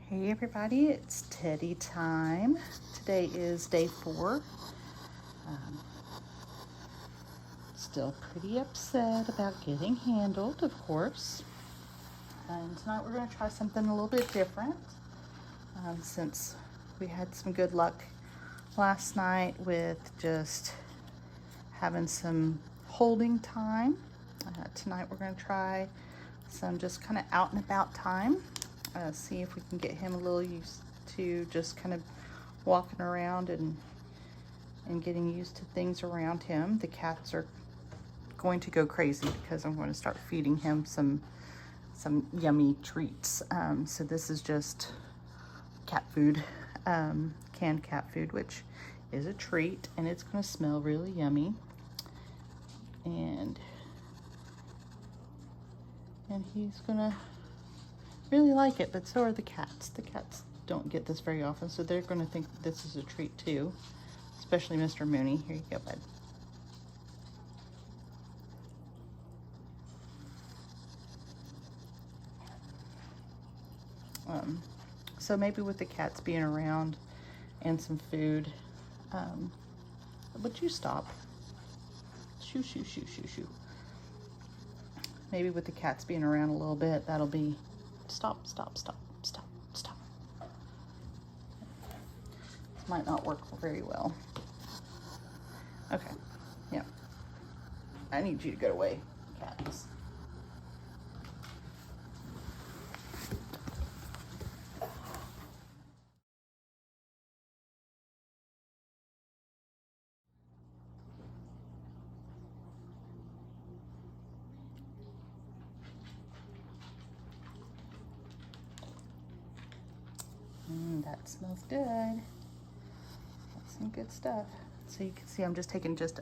Hey everybody, it's Teddy time. Today is day 4. Um, Still pretty upset about getting handled, of course. And tonight we're going to try something a little bit different. Since we had some good luck last night with just having some holding time. Tonight we're going to try some just kind of out and about time. See if we can get him a little used to just kind of walking around and getting used to things around him. The cats are going to go crazy because I'm going to start feeding him some yummy treats. So this is just cat food, canned cat food, which is a treat, and it's going to smell really yummy. And he's gonna really like it, but so are the cats. The cats don't get this very often, so they're gonna think this is a treat too, especially Mr. Mooney. Here you go, bud. So maybe with the cats being around and some food, would you stop? Shoo, shoo, shoo, shoo, shoo. Maybe with the cats being around a little bit, that'll be stop, stop, stop, stop, stop. This might not work very well. Okay, yeah. I need you to get away, cats. That smells good. That's some good stuff. So you can see I'm just taking just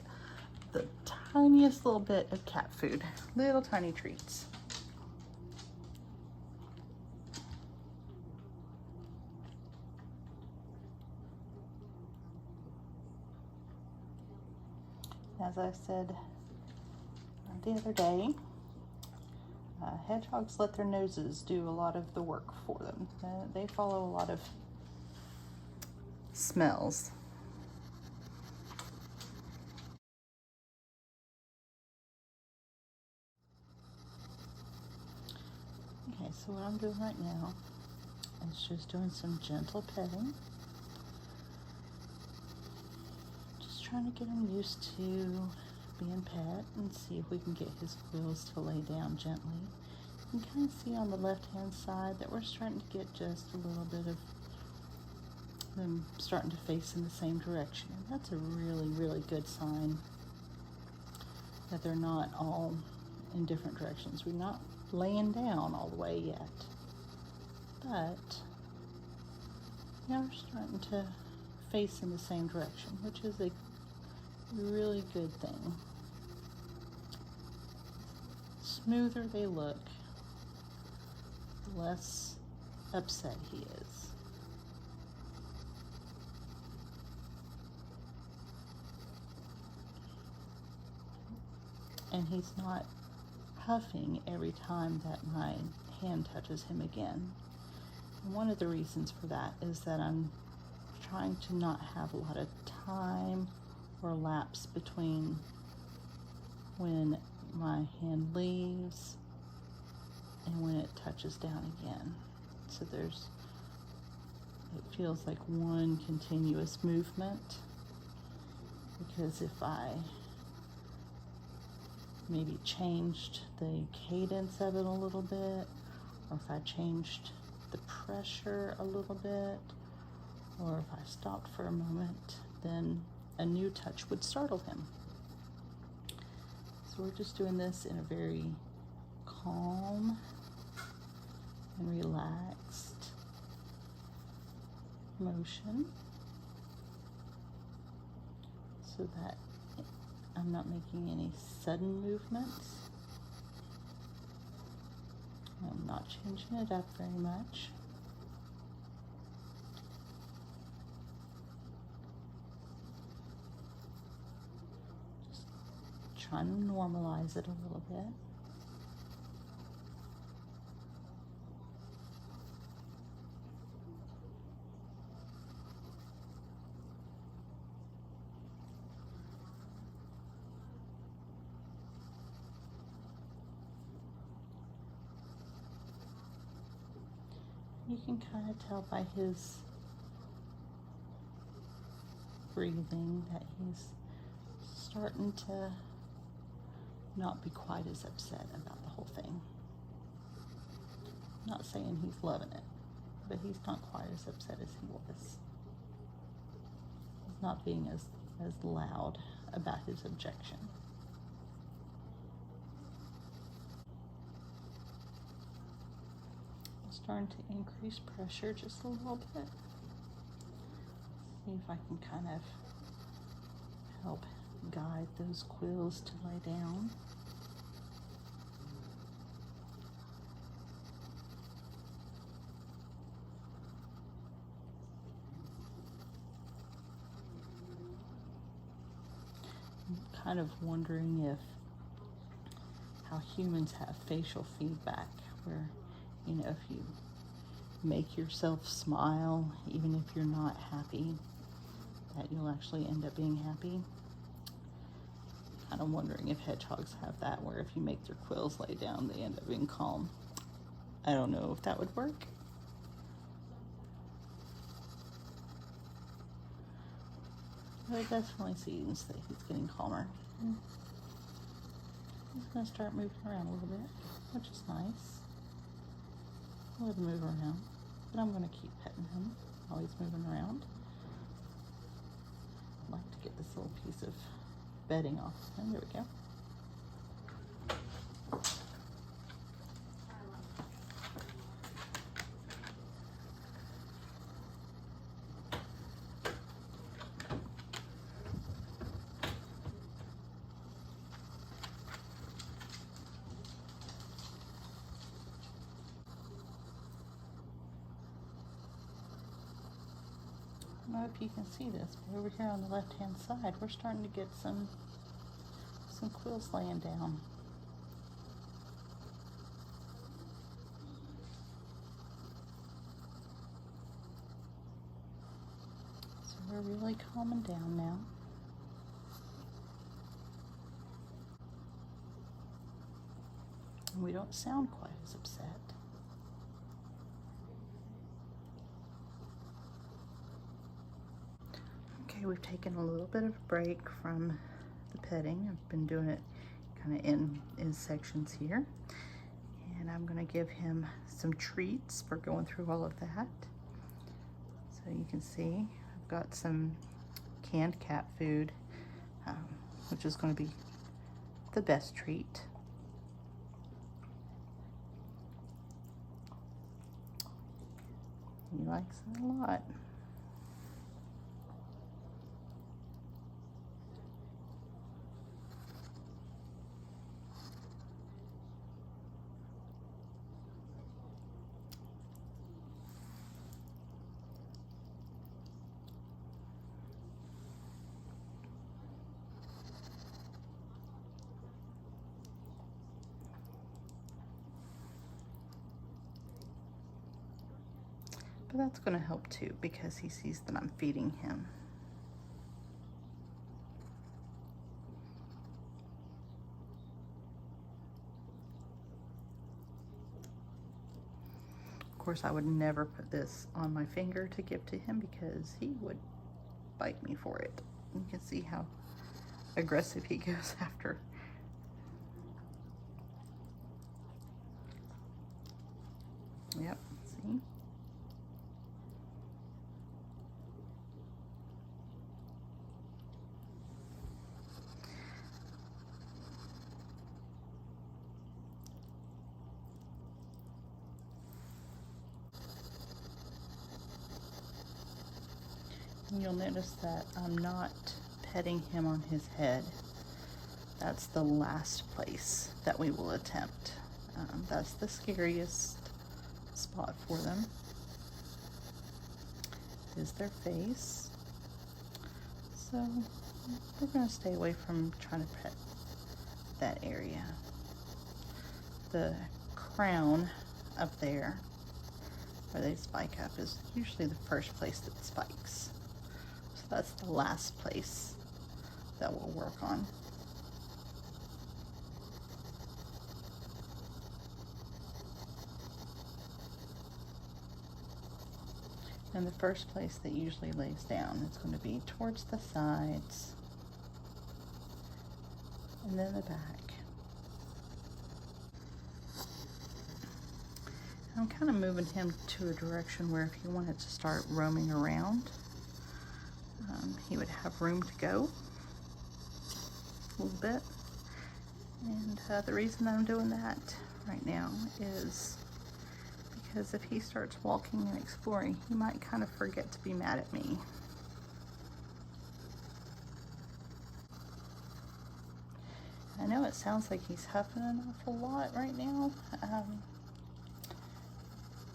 the tiniest little bit of cat food, little tiny treats. As I said the other day, hedgehogs let their noses do a lot of the work for them. They follow a lot of smells. Okay, so what I'm doing right now is just doing some gentle petting. Just trying to get him used to being pet and see if we can get his quills to lay down gently. You can kind of see on the left-hand side that we're starting to get just a little bit of them starting to face in the same direction. And that's a really, really good sign that they're not all in different directions. We're not laying down all the way yet, but now we're starting to face in the same direction, which is a really good thing. Smoother they look, the less upset he is. And he's not huffing every time that my hand touches him again. And one of the reasons for that is that I'm trying to not have a lot of time or lapse between when my hand leaves and when it touches down again. So it feels like one continuous movement, because if I maybe changed the cadence of it a little bit, or if I changed the pressure a little bit, or if I stopped for a moment, then a new touch would startle him. So we're just doing this in a very calm and relaxed motion, so that I'm not making any sudden movements. I'm not changing it up very much. Just trying to normalize it a little bit. You can kind of tell by his breathing that he's starting to not be quite as upset about the whole thing. Not saying he's loving it, but he's not quite as upset as he was. He's not being as loud about his objection. I'm starting to increase pressure just a little bit. See if I can kind of help guide those quills to lay down. I'm kind of wondering if how humans have facial feedback, where, you know, if you make yourself smile, even if you're not happy, that you'll actually end up being happy. Kind of wondering if hedgehogs have that, where if you make their quills lay down, they end up being calm. I don't know if that would work. But it definitely seems that he's getting calmer. He's going to start moving around a little bit, which is nice. I'll let him move around, but I'm going to keep petting him while he's moving around. I'd like to get this little piece of bedding off him. There we go. I don't know if you can see this, but over here on the left-hand side, we're starting to get some quills laying down. So we're really calming down now. And we don't sound quite as upset. Okay, we've taken a little bit of a break from the petting. I've been doing it kind of in sections here. And I'm going to give him some treats for going through all of that. So you can see I've got some canned cat food, which is going to be the best treat. He likes it a lot. But that's going to help too, because he sees that I'm feeding him. Of course, I would never put this on my finger to give to him because he would bite me for it. You can see how aggressive he goes after. Yep, see? You'll notice that I'm not petting him on his head. That's the last place that we will attempt. That's the scariest spot for them, is their face. So we're going to stay away from trying to pet that area. The crown up there, where they spike up, is usually the first place that spikes. So that's the last place that we'll work on. And the first place that usually lays down is going to be towards the sides and then the back. I'm kind of moving him to a direction where if he wanted to start roaming around, he would have room to go a little bit. And the reason that I'm doing that right now is because if he starts walking and exploring, he might kind of forget to be mad at me. I know it sounds like he's huffing an awful lot right now,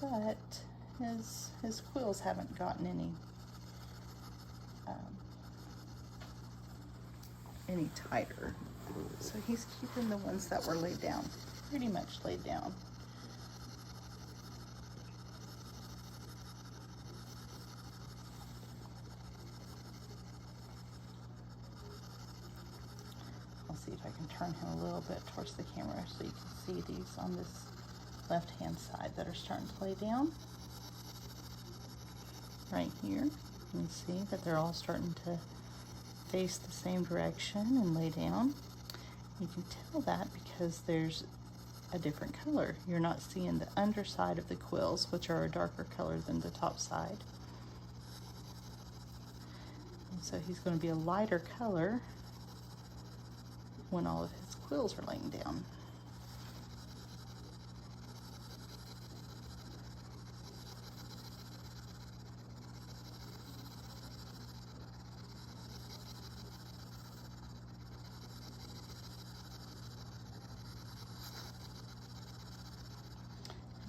but his quills haven't gotten any tighter. So he's keeping the ones that were laid down, pretty much laid down. I'll see if I can turn him a little bit towards the camera so you can see these on this left-hand side that are starting to lay down. Right here, you can see that they're all starting to face the same direction and lay down. You can tell that because there's a different color. You're not seeing the underside of the quills, which are a darker color than the top side. And so he's going to be a lighter color when all of his quills are laying down.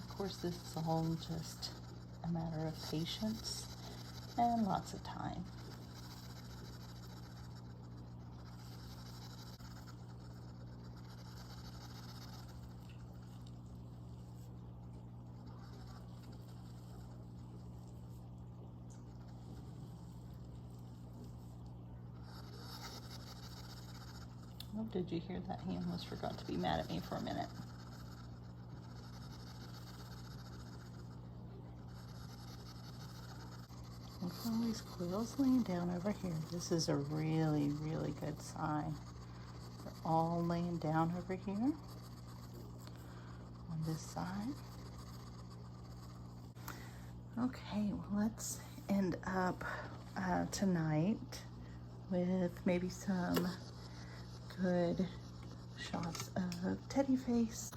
Of course, this is all just a matter of patience and lots of time. Oh, did you hear that? He almost forgot to be mad at me for a minute. Look at all these quills laying down over here. This is a really, really good sign. They're all laying down over here on this side. Okay, well, let's end up tonight with maybe some good shots of Teddy face.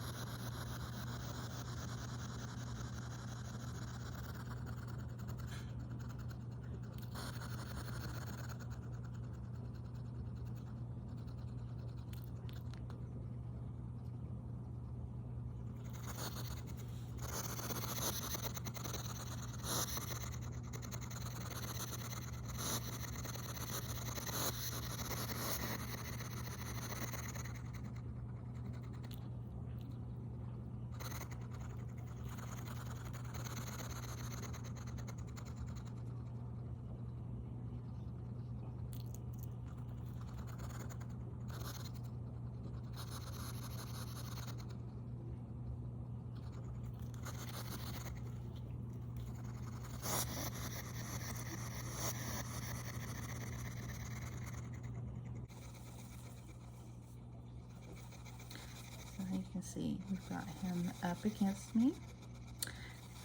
You can see we've got him up against me,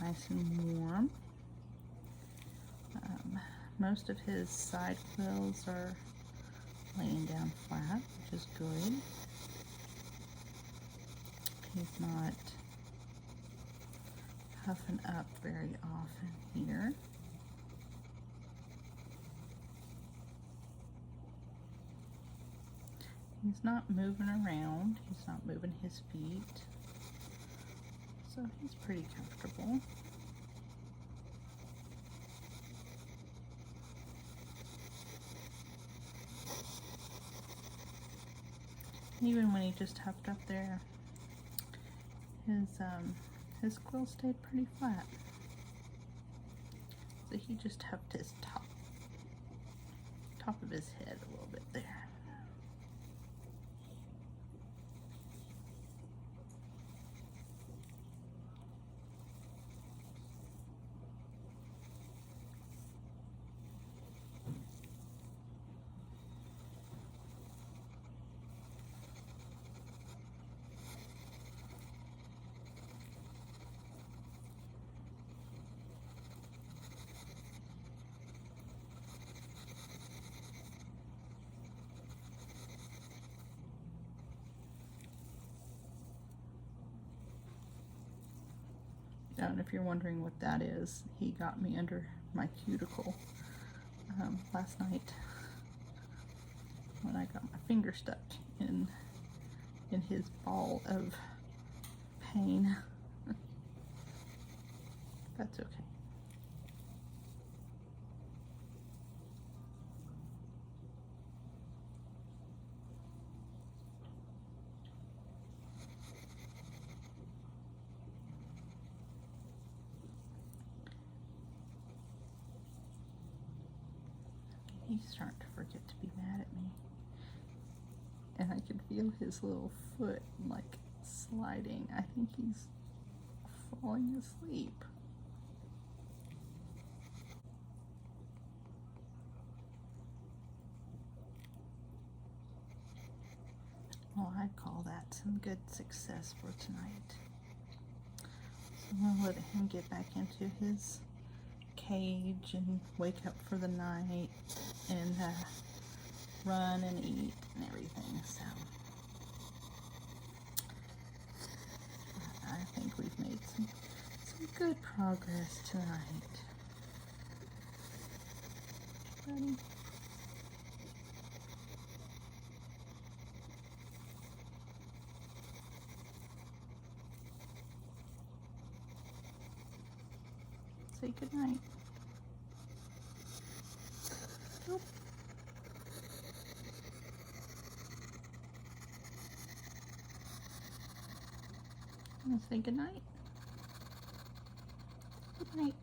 nice and warm. Most of his side quills are laying down flat, which is good. He's not huffing up very often here. He's not moving around. He's not moving his feet. So he's pretty comfortable. Even when he just huffed up there, his quill stayed pretty flat. So he just huffed his top of his head a little bit there. And if you're wondering what that is, he got me under my cuticle last night when I got my finger stuck in his ball of pain. That's okay. He's starting to forget to be mad at me. And I can feel his little foot like sliding. I think he's falling asleep. Well, I'd call that some good success for tonight. So I'm gonna let him get back into his cage and wake up for the night and run and eat and everything. So I think we've made some good progress tonight. Buddy. Say good night. Nope. I'm gonna say good night. Good night.